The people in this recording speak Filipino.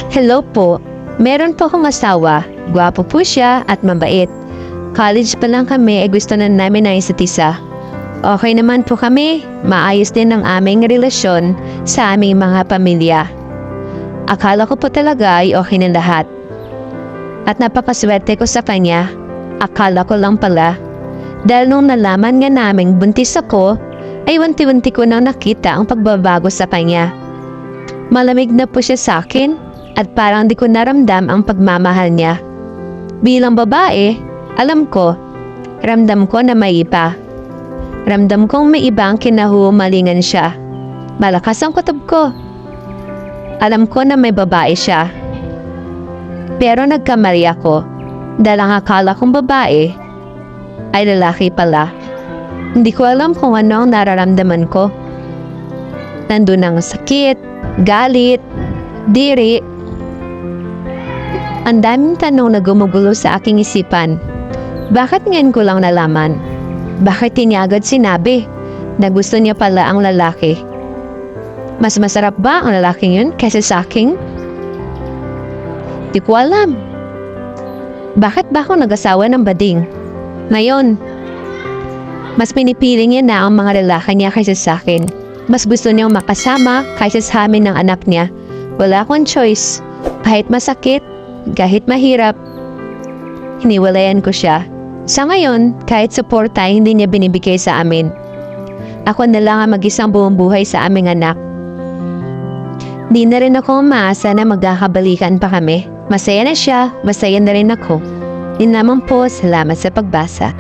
Hello po. Meron po akong asawa. Gwapo po siya at mabait. College pa lang kami gusto na namin na isa't isa. Okay naman po kami. Maayos din ang aming relasyon sa aming mga pamilya. Akala ko po talaga ay okay na lahat. At napakaswerte ko sa kanya. Akala ko lang pala. Dahil nung nalaman nga naming buntis ako, ay wanti-wanti ko nang nakita ang pagbabago sa kanya. Malamig na po siya sa akin at parang di ko naramdam ang pagmamahal niya. Bilang babae, alam ko, ramdam ko na may iba. Ramdam kong may iba ang kinahumalingan siya. Malakas ang kutob ko. Alam ko na may babae siya. Pero nagkamali ako. Dahil ang akala kong babae ay lalaki pala. Hindi ko alam kung ano ang nararamdaman ko. Nandun ang sakit, galit, diri. Ang daming tanong na gumugulo sa aking isipan. Bakit ngayon ko lang nalaman? Bakit niya agad sinabi na gusto niya pala ang lalaki? Mas masarap ba ang lalaking yun kaysa sa akin? Di ko alam. Bakit ba ako nag-asawa ng bading? Ngayon, mas pinipili niya na ang mga lalaki niya kaysa sa akin. Mas gusto niyang makasama kaysa sa amin ng anak niya. Wala akong choice. Kahit masakit, kahit mahirap, hiniwalayan ko siya. Sa ngayon, kahit suporta hindi niya binibigay sa amin. Ako na lang ang mag-isang buong buhay sa aming anak. Di na rin ako umaasa na magkakabalikan pa kami. Masaya na siya, masaya na rin ako. Yun naman po, salamat sa pagbasa.